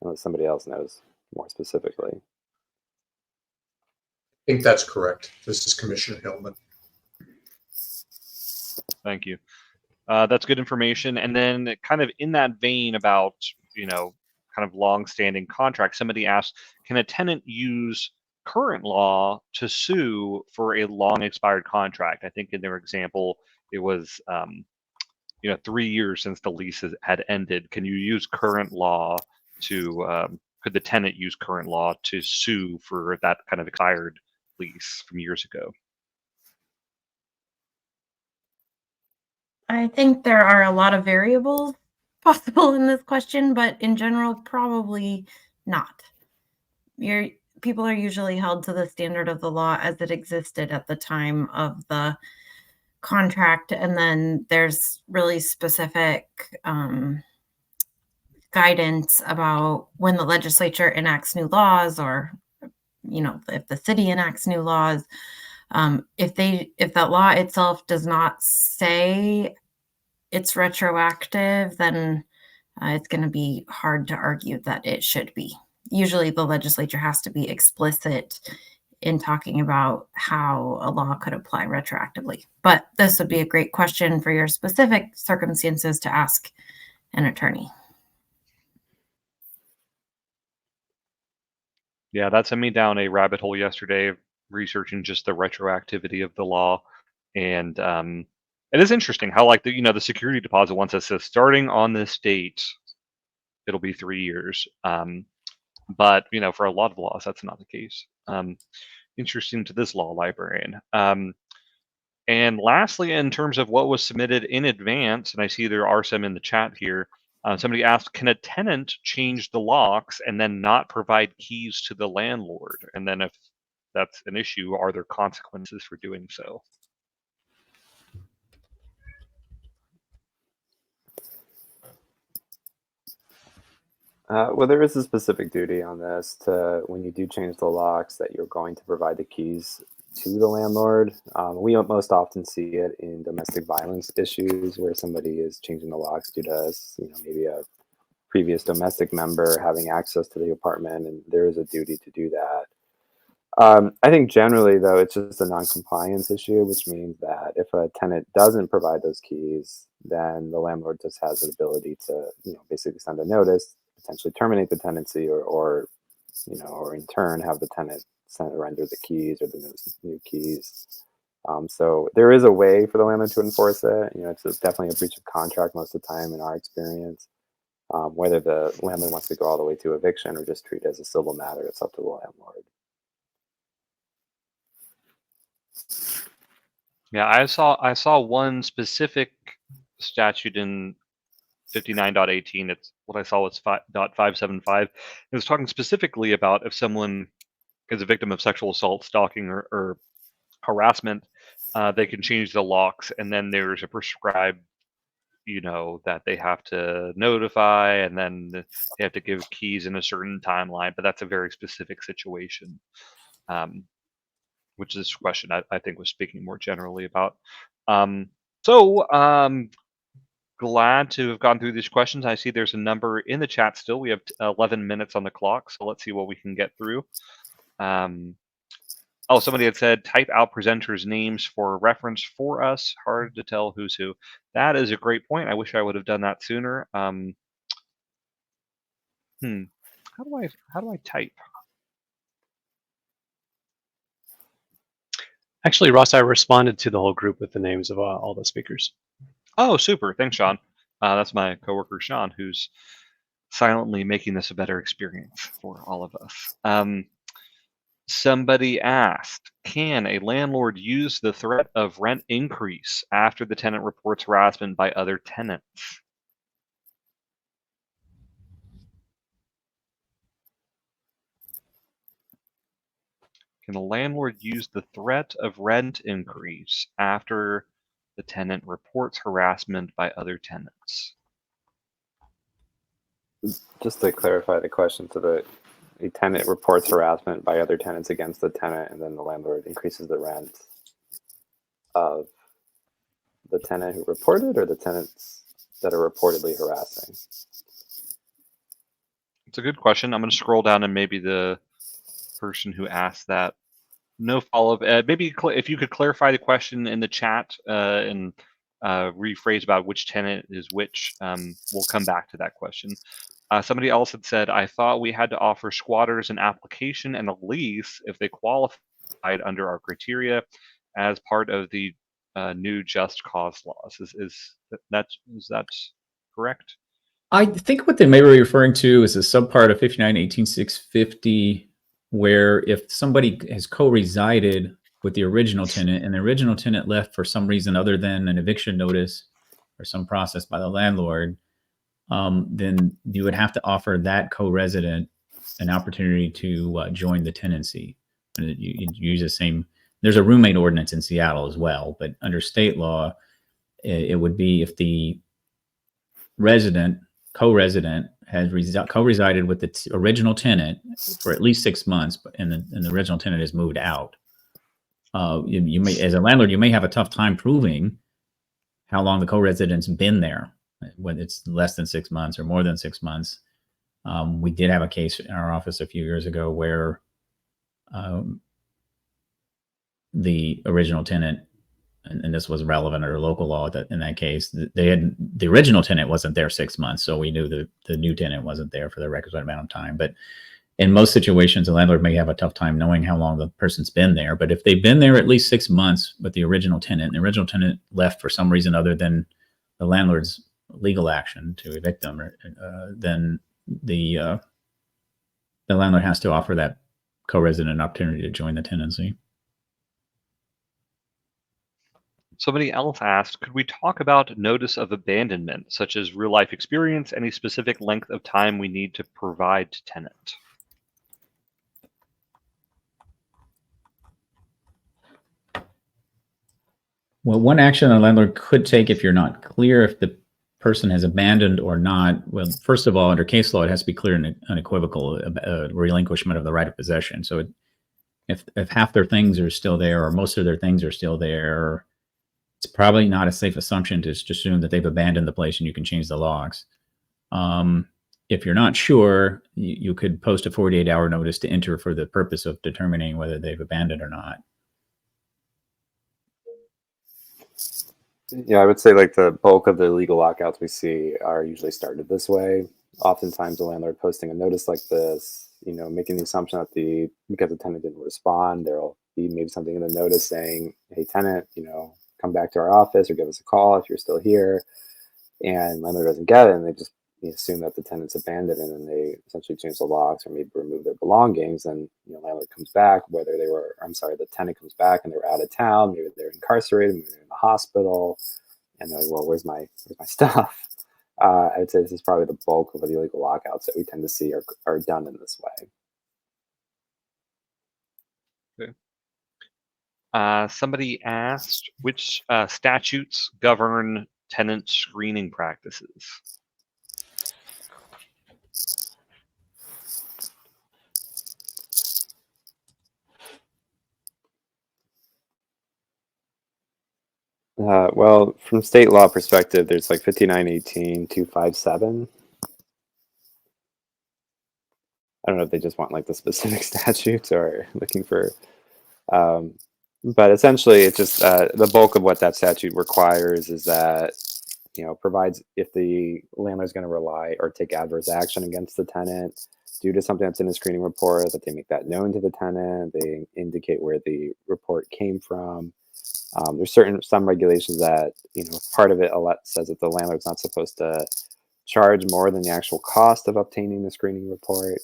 Unless somebody else knows more specifically.
I think that's correct. This is Commissioner Hillman.
Thank you. That's good information. And then kind of in that vein about, kind of long-standing contracts, somebody asked, can a tenant use current law to sue for a long expired contract? I think in their example, it was, 3 years since the lease had ended. Can you use current law to, could the tenant use current law to sue for that kind of expired lease from years ago?
I think there are a lot of variables possible in this question, but in general, probably not. People are usually held to the standard of the law as it existed at the time of the contract, and then there's really specific guidance about when the legislature enacts new laws, or if the city enacts new laws. If that law itself does not say it's retroactive, then it's going to be hard to argue that it should be. Usually the legislature has to be explicit in talking about how a law could apply retroactively. But this would be a great question for your specific circumstances to ask an attorney.
Yeah, that sent me down a rabbit hole yesterday, researching just the retroactivity of the law, and it is interesting how, like, the security deposit, once it says starting on this date, it'll be 3 years. But for a lot of laws, that's not the case. Interesting to this law librarian. And lastly, in terms of what was submitted in advance, and I see there are some in the chat here, somebody asked, can a tenant change the locks and then not provide keys to the landlord? And then if that's an issue, are there consequences for doing so?
Well, there is a specific duty on this to, when you do change the locks, that you're going to provide the keys to the landlord. We most often see it in domestic violence issues where somebody is changing the locks due to, maybe a previous domestic member having access to the apartment, and there is a duty to do that. I think generally, though, it's just a non-compliance issue, which means that if a tenant doesn't provide those keys, then the landlord just has the ability to, basically send a notice, potentially terminate the tenancy, or in turn have the tenant render the keys or the new keys. So there is a way for the landlord to enforce it. It's definitely a breach of contract most of the time in our experience. Whether the landlord wants to go all the way to eviction or just treat it as a civil matter, it's up to the landlord.
Yeah, I saw one specific statute in 59.18. It's what I saw was 5.575. It was talking specifically about if someone is a victim of sexual assault, stalking, or harassment, they can change the locks, and then there's a prescribed, that they have to notify, and then they have to give keys in a certain timeline. But that's a very specific situation, which this question I think was speaking more generally about. Glad to have gone through these questions. I see there's a number in the chat still. We have 11 minutes on the clock, so let's see what we can get through. Oh, somebody had said type out presenters' names for reference for us. Hard to tell who's who. That is a great point. I wish I would have done that sooner. How do I type?
Actually, Ross, I responded to the whole group with the names of all the speakers.
Oh, super. Thanks, Sean. That's my coworker, Sean, who's silently making this a better experience for all of us. Somebody asked, can a landlord use the threat of rent increase after the tenant reports harassment by other tenants? Can a landlord use the threat of rent increase after the tenant reports harassment by other tenants?
Just to clarify the question, so the tenant reports harassment by other tenants against the tenant, and then the landlord increases the rent of the tenant who reported, or the tenants that are reportedly harassing?
It's a good question. I'm going to scroll down, and maybe the person who asked that, no follow-up. Maybe if you could clarify the question in the chat and rephrase about which tenant is which, we'll come back to that question. Somebody else had said, I thought we had to offer squatters an application and a lease if they qualified under our criteria as part of the new just cause laws. Is that correct?
I think what they may be referring to is a subpart of 59.18.650, where if somebody has co-resided with the original tenant and the original tenant left for some reason other than an eviction notice or some process by the landlord, then you would have to offer that co-resident an opportunity to join the tenancy. And you use the same. There's a roommate ordinance in Seattle as well, but under state law, it would be if the co-resident has co-resided with the original tenant for at least 6 months, and the original tenant has moved out. You may, as a landlord, you may have a tough time proving how long the co-resident's been there, when it's less than 6 months or more than 6 months. We did have a case in our office a few years ago where the original tenant, and this was relevant under local law in that case, the original tenant wasn't there 6 months, so we knew the new tenant wasn't there for the requisite amount of time. But in most situations, the landlord may have a tough time knowing how long the person's been there. But if they've been there at least 6 months with the original tenant, and the original tenant left for some reason other than the landlord's legal action to evict them, then the landlord has to offer that co-resident an opportunity to join the tenancy.
Somebody else asked, could we talk about notice of abandonment, such as real life experience, any specific length of time we need to provide to tenant?
Well, one action a landlord could take if you're not clear if the person has abandoned or not. Well, first of all, under case law, it has to be clear and unequivocal relinquishment of the right of possession. So if half their things are still there or most of their things are still there, it's probably not a safe assumption to just assume that they've abandoned the place and you can change the logs. If you're not sure, you could post a 48-hour notice to enter for the purpose of determining whether they've abandoned or not.
Yeah, I would say like the bulk of the legal lockouts we see are usually started this way. Oftentimes, the landlord posting a notice like this, making the assumption that because the tenant didn't respond, there'll be maybe something in the notice saying, "Hey, tenant, come back to our office or give us a call if you're still here." And landlord doesn't get it, and they just assume that the tenant's abandoned, and then they essentially change the logs or maybe remove their belongings. And landlord comes back, the tenant comes back and they're out of town, maybe they're incarcerated, maybe they're in the hospital, and they're like, "Well, where's my stuff?" I would say this is probably the bulk of the illegal lockouts that we tend to see are done in this way.
Okay. Somebody asked which statutes govern tenant screening practices.
Well, from state law perspective, there's like 5918, 257. I don't know if they just want like the specific statutes or looking for, but essentially it's just the bulk of what that statute requires is that, provides if the landlord is going to rely or take adverse action against the tenant due to something that's in a screening report, that they make that known to the tenant, they indicate where the report came from. There's some regulations that, part of it says that the landlord's not supposed to charge more than the actual cost of obtaining the screening report.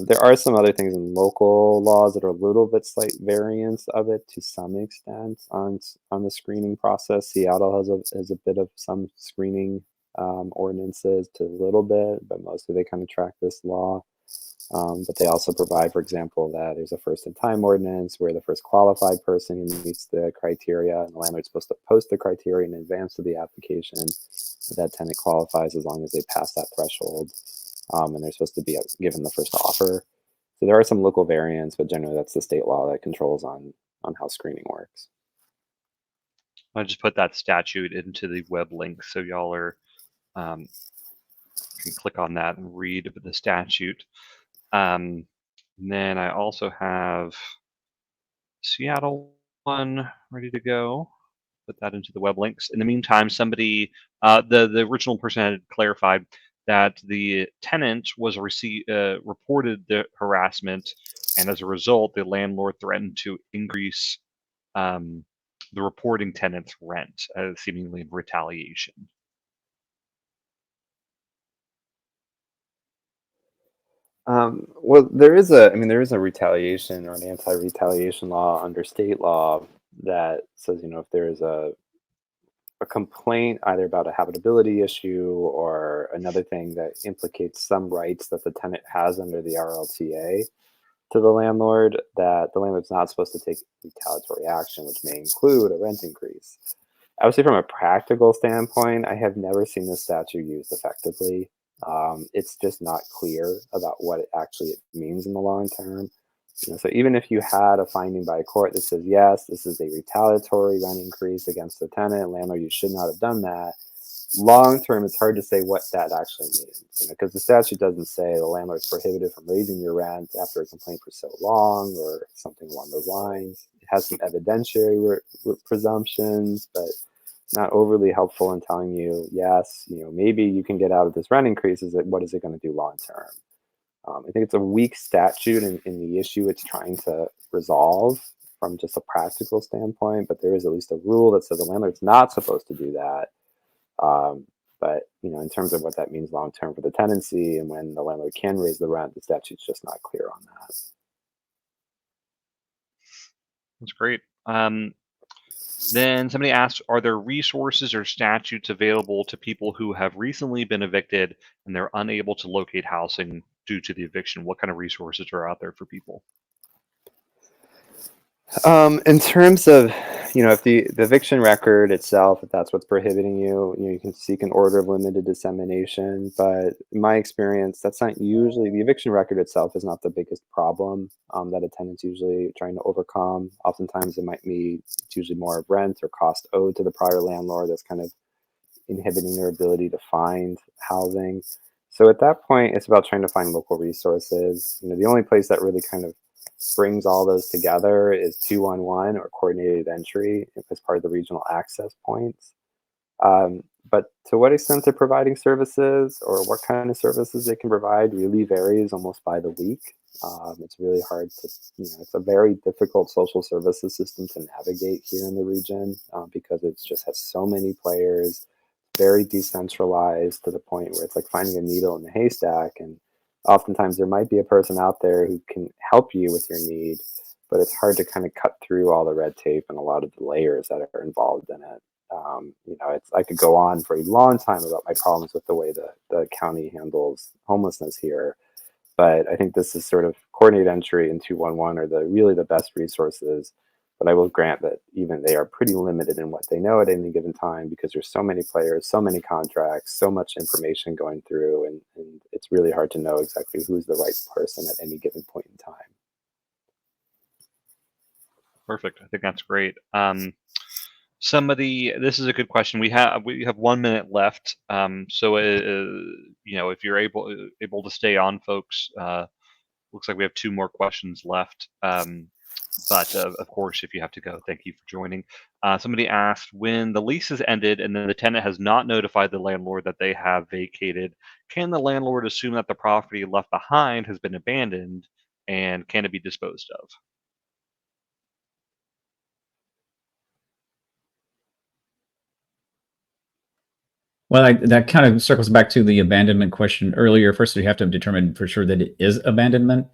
There are some other things in local laws that are a little bit slight variants of it to some extent on the screening process. Seattle has a bit of some screening ordinances to a little bit, but mostly they kind of track this law. But they also provide, for example, that there's a first in time ordinance where the first qualified person who meets the criteria, and the landlord's supposed to post the criteria in advance of the application, that tenant qualifies as long as they pass that threshold. And they're supposed to be given the first offer. So there are some local variants, but generally that's the state law that controls on how screening works.
I just put that statute into the web link so y'all can click on that and read the statute. And then I also have Seattle one ready to go. Put that into the web links. In the meantime, somebody, the original person had clarified that the tenant was reported the harassment, and as a result, the landlord threatened to increase the reporting tenant's rent, seemingly in retaliation.
Well, there is a retaliation or an anti-retaliation law under state law that says, if there is a complaint either about a habitability issue or another thing that implicates some rights that the tenant has under the RLTA to the landlord, that the landlord's not supposed to take retaliatory action, which may include a rent increase. I would say from a practical standpoint, I have never seen this statute used effectively. It's just not clear about what it actually means in the long term. So even if you had a finding by a court that says, yes, this is a retaliatory rent increase against the tenant, landlord, you should not have done that. Long term, it's hard to say what that actually means, because the statute doesn't say the landlord's prohibited from raising your rent after a complaint for so long or something along those lines. It has some evidentiary presumptions, but not overly helpful in telling you, yes, maybe you can get out of this rent increase. What is it going to do long term? I think it's a weak statute in the issue it's trying to resolve from just a practical standpoint, but there is at least a rule that says the landlord's not supposed to do that. But in terms of what that means long term for the tenancy and when the landlord can raise the rent, the statute's just not clear on that.
That's great. Then somebody asked, are there resources or statutes available to people who have recently been evicted and they're unable to locate housing due to the eviction? What kind of resources are out there for people?
In terms of, if the eviction record itself, if that's what's prohibiting you, you can seek an order of limited dissemination. But in my experience, that's not usually, the eviction record itself is not the biggest problem that a tenant's usually trying to overcome. Oftentimes it might be, it's usually more of rent or cost owed to the prior landlord that's kind of inhibiting their ability to find housing. So at that point, it's about trying to find local resources. The only place that really kind of brings all those together is 211 or coordinated entry as part of the regional access points. But to what extent they're providing services or what kind of services they can provide really varies almost by the week. It's really hard to, it's a very difficult social services system to navigate here in the region because it just has so many players, very decentralized to the point where it's like finding a needle in the haystack. And oftentimes there might be a person out there who can help you with your need, but it's hard to kind of cut through all the red tape and a lot of the layers that are involved in it. I could go on for a long time about my problems with the way the county handles homelessness here, but I think this is sort of coordinated entry and 211 are really the best resources. But I will grant that even they are pretty limited in what they know at any given time because there's so many players, so many contracts, so much information going through, and it's really hard to know exactly who's the right person at any given point in time.
Perfect. I think that's great. This is a good question. We have 1 minute left. So if you're able to stay on, folks, looks like we have 2 more questions left. But of course, if you have to go, thank you for joining. Somebody asked, when the lease is ended and then the tenant has not notified the landlord that they have vacated, can the landlord assume that the property left behind has been abandoned and can it be disposed of?
Well, that kind of circles back to the abandonment question earlier. First, we have to determine for sure that it is abandonment.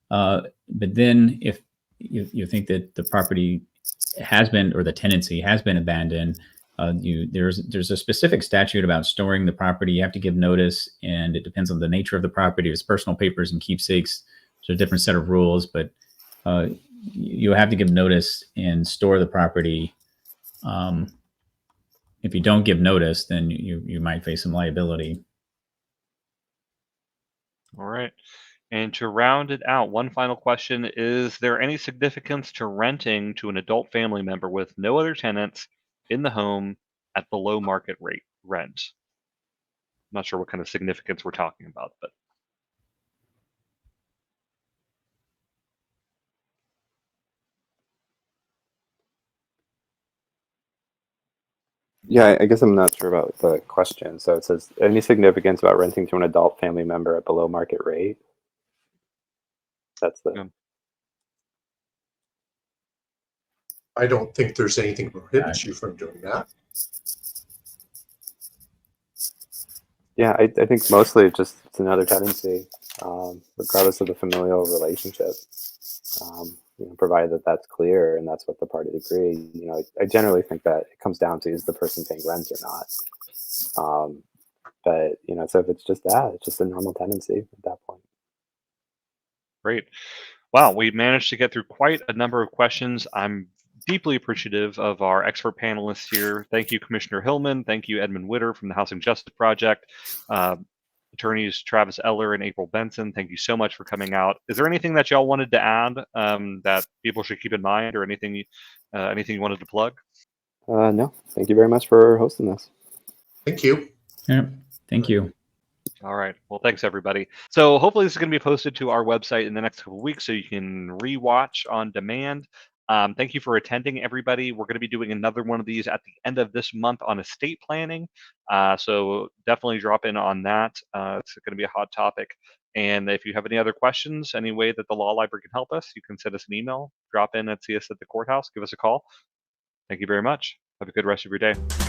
But then if you think that the property has been, or the tenancy has been abandoned, there's a specific statute about storing the property. You have to give notice, and it depends on the nature of the property. If it's personal papers and keepsakes, there's a different set of rules, but you have to give notice and store the property. If you don't give notice, then you might face some liability.
All right. And to round it out, one final question. Is there any significance to renting to an adult family member with no other tenants in the home at below market rate rent? I'm not sure what kind of significance we're talking about, but
Yeah, I guess I'm not sure about the question. So it says, any significance about renting to an adult family member at below market rate? That's the...
Yeah.
I don't think there's anything that prohibits you from doing that.
Yeah, I think mostly it's another tenancy, regardless of the familial relationship. Provided that that's clear and that's what the parties agree. I generally think that it comes down to, is the person paying rent or not? But so if it's just that, it's just a normal tenancy at that point.
Great. Wow, we managed to get through quite a number of questions. I'm deeply appreciative of our expert panelists here. Thank you, Commissioner Hillman. Thank you, Edmund Witter from the Housing Justice Project. Attorneys Travis Eller and April Benson, thank you so much for coming out. Is there anything that y'all wanted to add that people should keep in mind, or anything you wanted to plug?
No, thank you very much for hosting this.
Thank you.
Yeah, thank you.
All right. Well, thanks, everybody. So hopefully this is going to be posted to our website in the next couple of weeks so you can rewatch on demand. Thank you for attending, everybody. We're going to be doing another one of these at the end of this month on estate planning. So definitely drop in on that. It's going to be a hot topic. And if you have any other questions, any way that the law library can help us, you can send us an email, drop in and see us at the courthouse, give us a call. Thank you very much. Have a good rest of your day.